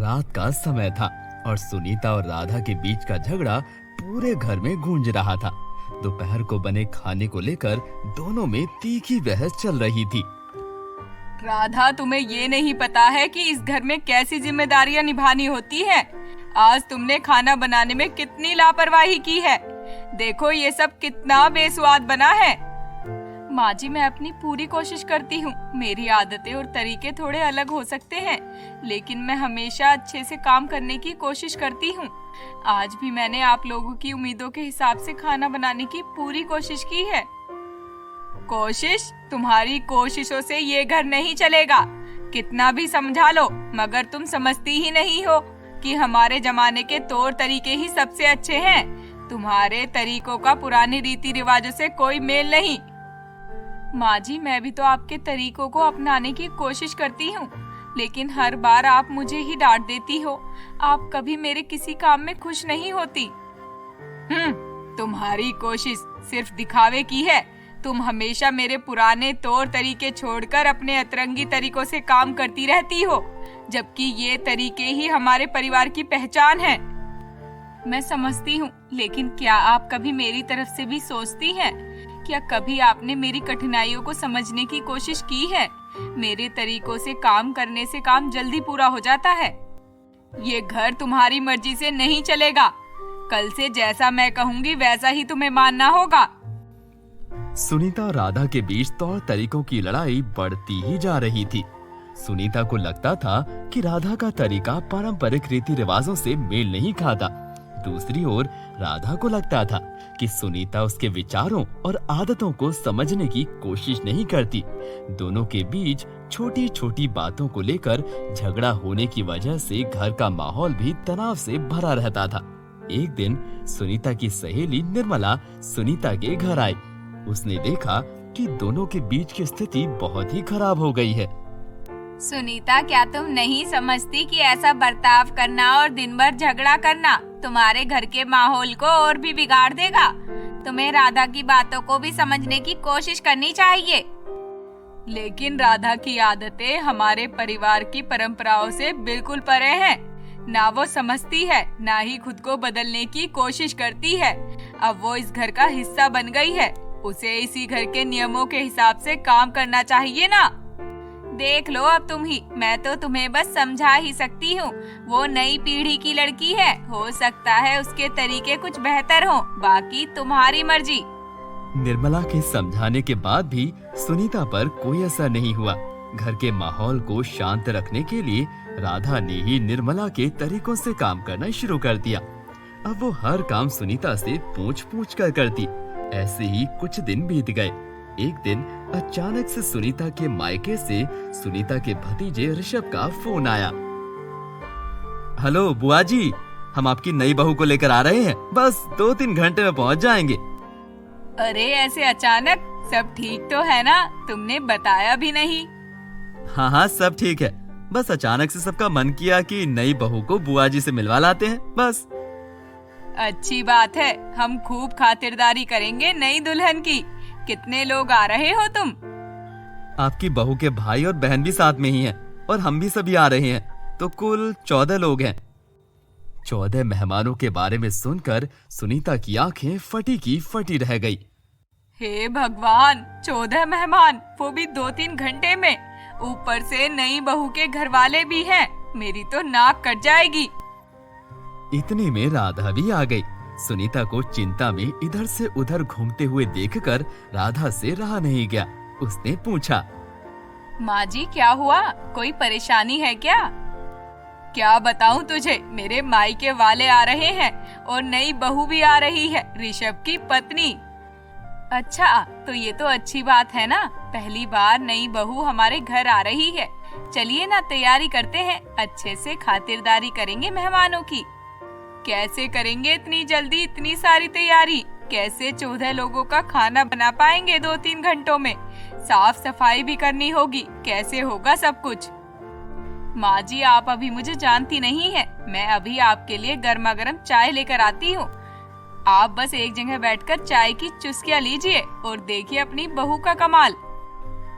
रात का समय था और सुनीता और राधा के बीच का झगड़ा पूरे घर में गूंज रहा था। दोपहर को बने खाने को लेकर दोनों में तीखी बहस चल रही थी। राधा, तुम्हें ये नहीं पता है कि इस घर में कैसी जिम्मेदारियां निभानी होती हैं? आज तुमने खाना बनाने में कितनी लापरवाही की है। देखो ये सब कितना बेस्वाद बना है। माँ जी, मैं अपनी पूरी कोशिश करती हूँ। मेरी आदतें और तरीके थोड़े अलग हो सकते हैं, लेकिन मैं हमेशा अच्छे से काम करने की कोशिश करती हूँ। आज भी मैंने आप लोगों की उम्मीदों के हिसाब से खाना बनाने की पूरी कोशिश की है। कोशिश? तुम्हारी कोशिशों से ये घर नहीं चलेगा। कितना भी समझा लो, मगर तुम समझती ही नहीं हो कि हमारे जमाने के तौर तरीके ही सबसे अच्छे हैं। तुम्हारे तरीकों का पुराने रीति रिवाजों से कोई मेल नहीं। माँ जी, मैं भी तो आपके तरीकों को अपनाने की कोशिश करती हूँ, लेकिन हर बार आप मुझे ही डांट देती हो। आप कभी मेरे किसी काम में खुश नहीं होती। तुम्हारी कोशिश सिर्फ दिखावे की है। तुम हमेशा मेरे पुराने तौर तरीके छोड़कर अपने अतरंगी तरीकों से काम करती रहती हो, जबकि ये तरीके ही हमारे परिवार की पहचान है। मैं समझती हूँ, लेकिन क्या आप कभी मेरी तरफ से भी सोचती हैं? क्या कभी आपने मेरी कठिनाइयों को समझने की कोशिश की है? मेरे तरीकों से काम करने से काम जल्दी पूरा हो जाता है। ये घर तुम्हारी मर्जी से नहीं चलेगा। कल से जैसा मैं कहूँगी वैसा ही तुम्हें मानना होगा। सुनीता और राधा के बीच तौर तरीकों की लड़ाई बढ़ती ही जा रही थी। सुनीता को लगता था कि राधा का तरीका पारंपरिक रीति रिवाजों से मेल नहीं खाता। दूसरी ओर राधा को लगता था कि सुनीता उसके विचारों और आदतों को समझने की कोशिश नहीं करती। दोनों के बीच छोटी छोटी बातों को लेकर झगड़ा होने की वजह से घर का माहौल भी तनाव से भरा रहता था। एक दिन सुनीता की सहेली निर्मला सुनीता के घर आई। उसने देखा कि दोनों के बीच की स्थिति बहुत ही खराब हो गई है। सुनीता, क्या तुम नहीं समझती कि ऐसा बर्ताव करना और दिन भर झगड़ा करना तुम्हारे घर के माहौल को और भी बिगाड़ देगा? तुम्हें राधा की बातों को भी समझने की कोशिश करनी चाहिए। लेकिन राधा की आदतें हमारे परिवार की परंपराओं से बिल्कुल परे हैं। ना वो समझती है, ना ही खुद को बदलने की कोशिश करती है। अब वो इस घर का हिस्सा बन गई है। उसे इसी घर के नियमों के हिसाब से काम करना चाहिए ना। देख लो अब तुम ही, मैं तो तुम्हें बस समझा ही सकती हूँ। वो नई पीढ़ी की लड़की है, हो सकता है उसके तरीके कुछ बेहतर हों, बाकी तुम्हारी मर्जी। निर्मला के समझाने के बाद भी सुनीता पर कोई असर नहीं हुआ। घर के माहौल को शांत रखने के लिए राधा ने ही निर्मला के तरीकों से काम करना शुरू कर दिया। अब वो हर काम सुनीता से पूछ कर करती। ऐसे ही कुछ दिन बीत गए। एक दिन अचानक से सुनीता के मायके से सुनीता के भतीजे ऋषभ का फोन आया। हेलो बुआ जी, हम आपकी नई बहू को लेकर आ रहे हैं। बस 2-3 घंटे में पहुंच जाएंगे। अरे ऐसे अचानक? सब ठीक तो है ना? तुमने बताया भी नहीं। हाँ, सब ठीक है। बस अचानक से सबका मन किया कि नई बहू को बुआ जी से मिलवा लाते हैं, बस। अच्छी बात है। हम खूब खातिरदारी करेंगे नई दुल्हन की। कितने लोग आ रहे हो तुम? आपकी बहू के भाई और बहन भी साथ में ही हैं, और हम भी सभी आ रहे हैं, तो कुल 14 लोग हैं। 14 मेहमानों के बारे में सुनकर सुनीता की आंखें फटी की फटी रह गई। हे भगवान, 14 मेहमान, वो भी 2-3 घंटे में। ऊपर से नई बहू के घर वाले भी हैं। मेरी तो नाक कट जाएगी। इतने में राधा भी आ गई। सुनीता को चिंता में इधर से उधर घूमते हुए देखकर राधा से रहा नहीं गया। उसने पूछा, माँ जी क्या हुआ? कोई परेशानी है क्या? क्या बताऊं तुझे, मेरे मायके वाले आ रहे हैं और नई बहू भी आ रही है, ऋषभ की पत्नी। अच्छा, तो ये तो अच्छी बात है ना। पहली बार नई बहू हमारे घर आ रही है। चलिए ना, तैयारी करते हैं। अच्छे से खातिरदारी करेंगे मेहमानों की। कैसे करेंगे इतनी जल्दी इतनी सारी तैयारी? कैसे 14 लोगों का खाना बना पाएंगे 2-3 घंटों में? साफ सफाई भी करनी होगी। कैसे होगा सब कुछ? माँ जी, आप अभी मुझे जानती नहीं है। मैं अभी आपके लिए गर्मा गर्म चाय लेकर आती हूँ। आप बस एक जगह बैठकर चाय की चुस्कियाँ लीजिए और देखिए अपनी बहू का कमाल।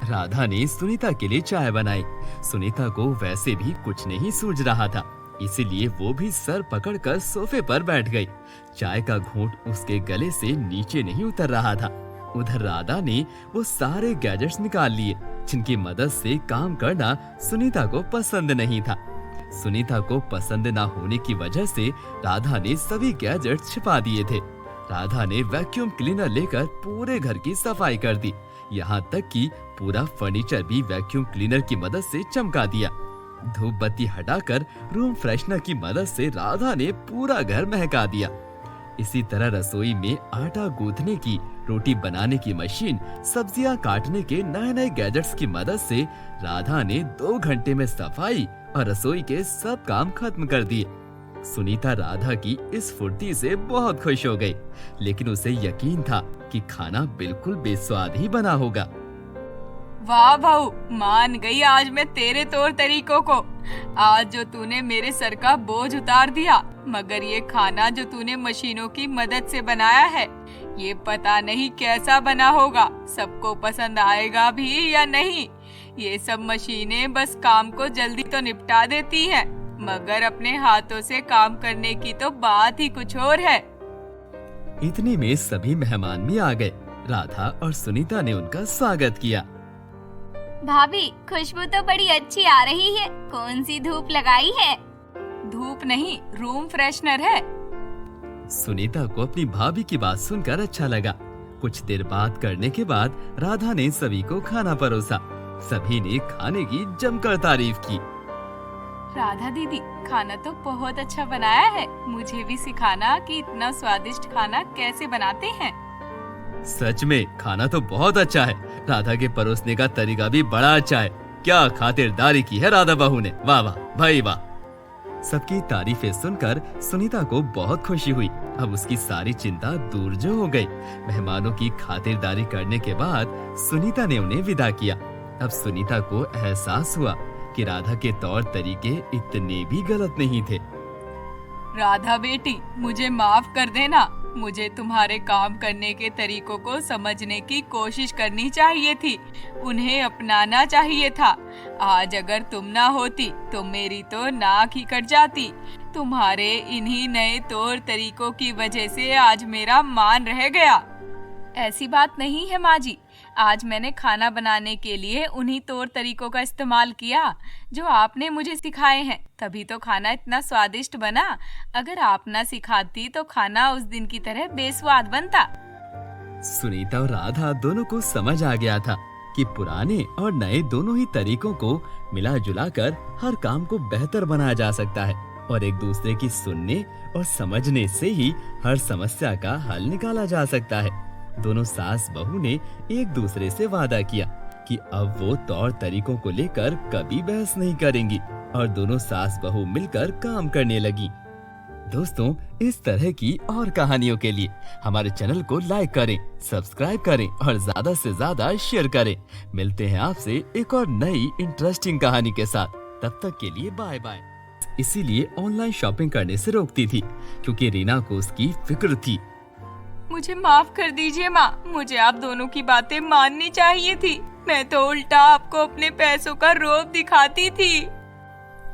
राधा ने सुनीता के लिए चाय बनाई। सुनीता को वैसे भी कुछ नहीं सूझ रहा था, इसीलिए वो भी सर पकड़कर सोफे पर बैठ गई। चाय का घूंट उसके गले से नीचे नहीं उतर रहा था। उधर राधा ने वो सारे गैजेट्स निकाल लिए जिनकी मदद से काम करना सुनीता को पसंद नहीं था। सुनीता को पसंद ना होने की वजह से राधा ने सभी गैजेट्स छिपा दिए थे। राधा ने वैक्यूम क्लीनर लेकर पूरे घर की सफाई कर दी। यहाँ तक कि पूरा फर्नीचर भी वैक्यूम क्लीनर की मदद से चमका दिया। धूप बत्ती हटाकर रूम फ्रेशनर की मदद से राधा ने पूरा घर महका दिया। इसी तरह रसोई में आटा गूंथने की, रोटी बनाने की मशीन, सब्जियां काटने के नए नए गैजेट्स की मदद से राधा ने 2 घंटे में सफाई और रसोई के सब काम खत्म कर दिए। सुनीता राधा की इस फुर्ती से बहुत खुश हो गई, लेकिन उसे यकीन था कि खाना बिल्कुल बेस्वाद ही बना होगा। वाह बहू, मान गई आज मैं तेरे तौर तरीकों को। आज जो तूने मेरे सर का बोझ उतार दिया, मगर ये खाना जो तूने मशीनों की मदद से बनाया है, ये पता नहीं कैसा बना होगा, सबको पसंद आएगा भी या नहीं। ये सब मशीनें बस काम को जल्दी तो निपटा देती हैं, मगर अपने हाथों से काम करने की तो बात ही कुछ और है। इतने में सभी मेहमान भी आ गए। राधा और सुनीता ने उनका स्वागत किया। भाभी, खुशबू तो बड़ी अच्छी आ रही है। कौन सी धूप लगाई है? धूप नहीं, रूम फ्रेशनर है। सुनीता को अपनी भाभी की बात सुनकर अच्छा लगा। कुछ देर बात करने के बाद राधा ने सभी को खाना परोसा। सभी ने खाने की जमकर तारीफ की। राधा दीदी, खाना तो बहुत अच्छा बनाया है। मुझे भी सिखाना कि इतना स्वादिष्ट खाना कैसे बनाते हैं। सच में खाना तो बहुत अच्छा है। राधा के परोसने का तरीका भी बड़ा अच्छा है। क्या खातिरदारी की है राधा बहू ने, वाह वाह भाई वाह। सबकी तारीफें सुनकर सुनीता को बहुत खुशी हुई। अब उसकी सारी चिंता दूर जो हो गई। मेहमानों की खातिरदारी करने के बाद सुनीता ने उन्हें विदा किया। अब सुनीता को एहसास हुआ कि राधा के तौर तरीके इतने भी गलत नहीं थे। राधा बेटी, मुझे माफ कर देना। मुझे तुम्हारे काम करने के तरीकों को समझने की कोशिश करनी चाहिए थी, उन्हें अपनाना चाहिए था। आज अगर तुम ना होती तो मेरी तो नाक ही कट जाती। तुम्हारे इन्हीं नए तौर तरीकों की वजह से आज मेरा मान रह गया। ऐसी बात नहीं है माँ जी, आज मैंने खाना बनाने के लिए उन्हीं तौर तरीकों का इस्तेमाल किया जो आपने मुझे सिखाए हैं, तभी तो खाना इतना स्वादिष्ट बना। अगर आप ना सिखाती तो खाना उस दिन की तरह बेस्वाद बनता। सुनीता और राधा दोनों को समझ आ गया था कि पुराने और नए दोनों ही तरीकों को मिला जुला कर हर काम को बेहतर बनाया जा सकता है और एक दूसरे की सुनने और समझने से ही हर समस्या का हल निकाला जा सकता है। दोनों सास बहू ने एक दूसरे से वादा किया कि अब वो तौर तरीकों को लेकर कभी बहस नहीं करेंगी और दोनों सास बहू मिलकर काम करने लगी। दोस्तों, इस तरह की और कहानियों के लिए हमारे चैनल को लाइक करें, सब्सक्राइब करें और ज्यादा से ज्यादा शेयर करें। मिलते हैं आपसे एक और नई इंटरेस्टिंग कहानी के साथ। तब तक के लिए बाय बाय। इसीलिए ऑनलाइन शॉपिंग करने से रोकती थी क्योंकि रीना को उसकी फिक्र थी। मुझे माफ कर दीजिए माँ, मुझे आप दोनों की बातें माननी चाहिए थी। मैं तो उल्टा आपको अपने पैसों का रोब दिखाती थी।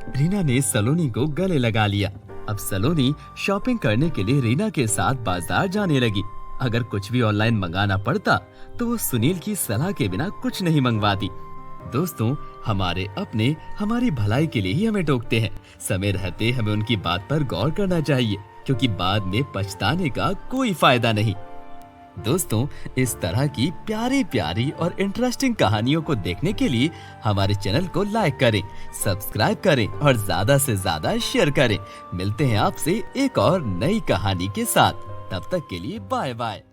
रीना ने सलोनी को गले लगा लिया। अब सलोनी शॉपिंग करने के लिए रीना के साथ बाजार जाने लगी। अगर कुछ भी ऑनलाइन मंगाना पड़ता तो वो सुनील की सलाह के बिना कुछ नहीं मंगवाती। दोस्तों, हमारे अपने हमारी भलाई के लिए ही हमें टोकते हैं। समय रहते हमें उनकी बात पर गौर करना चाहिए क्योंकि बाद में पछताने का कोई फायदा नहीं। दोस्तों, इस तरह की प्यारी प्यारी और इंटरेस्टिंग कहानियों को देखने के लिए हमारे चैनल को लाइक करें, सब्सक्राइब करें और ज्यादा से ज्यादा शेयर करें। मिलते हैं आपसे एक और नई कहानी के साथ। तब तक के लिए बाय बाय।